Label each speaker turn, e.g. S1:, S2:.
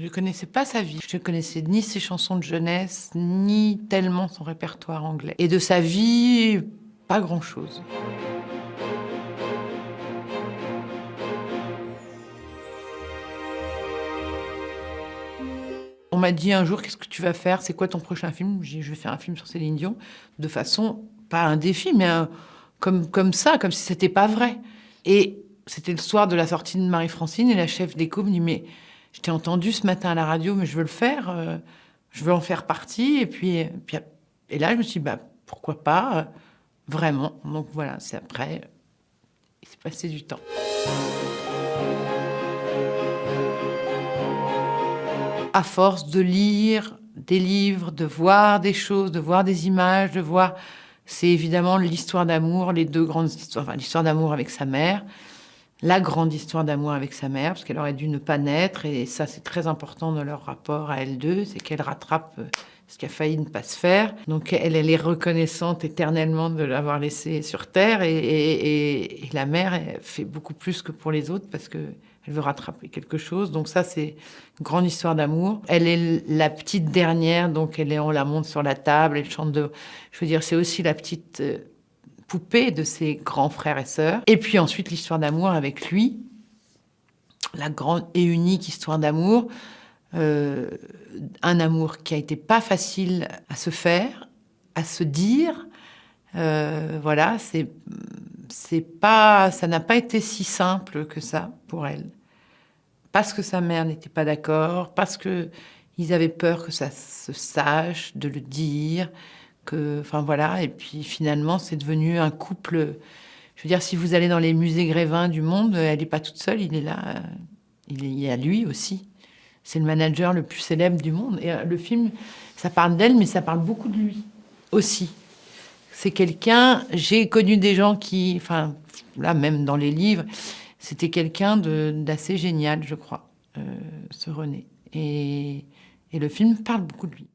S1: Je connaissais pas sa vie. Je ne connaissais ni ses chansons de jeunesse, ni tellement son répertoire anglais. Et de sa vie, pas grand-chose. On m'a dit un jour, qu'est-ce que tu vas faire? C'est quoi ton prochain film? J'ai dit, je vais faire un film sur Céline Dion, de façon, pas un défi, mais comme ça, comme si c'était pas vrai. Et c'était le soir de la sortie de Marie-Francine, et la chef d'éco me dit, mais je t'ai entendu ce matin à la radio, mais je veux le faire, je veux en faire partie. Et là, je me suis dit, bah, pourquoi pas, vraiment. Donc voilà, c'est après, il s'est passé du temps. À force de lire des livres, de voir des choses, de voir des images, de voir... C'est évidemment l'histoire d'amour, les deux grandes histoires. Enfin, l'histoire d'amour avec sa mère, la grande histoire d'amour avec sa mère, parce qu'elle aurait dû ne pas naître. Et ça, c'est très important dans leur rapport à elles deux, c'est qu'elle rattrape ce qui a failli ne pas se faire. Donc, elle est reconnaissante éternellement de l'avoir laissée sur Terre. Et la mère, elle fait beaucoup plus que pour les autres, parce que elle veut rattraper quelque chose. Donc ça, c'est une grande histoire d'amour. Elle est la petite dernière, donc on la monte sur la table, elle chante de... Je veux dire, c'est aussi la petite poupée de ses grands frères et sœurs. Et puis ensuite, l'histoire d'amour avec lui, la grande et unique histoire d'amour. Un amour qui a été pas facile à se faire, à se dire. Voilà, ça n'a pas été si simple que ça pour elle. Parce que sa mère n'était pas d'accord, parce qu'ils avaient peur que ça se sache, de le dire, enfin voilà. Et puis finalement, c'est devenu un couple. Je veux dire, si vous allez dans les musées Grévin du monde, elle n'est pas toute seule, il est là. Il y a lui aussi. C'est le manager le plus célèbre du monde. Et le film, ça parle d'elle, mais ça parle beaucoup de lui aussi. C'est quelqu'un, j'ai connu des gens qui, enfin, là, même dans les livres, c'était quelqu'un d'assez génial, je crois, ce René. Et le film parle beaucoup de lui.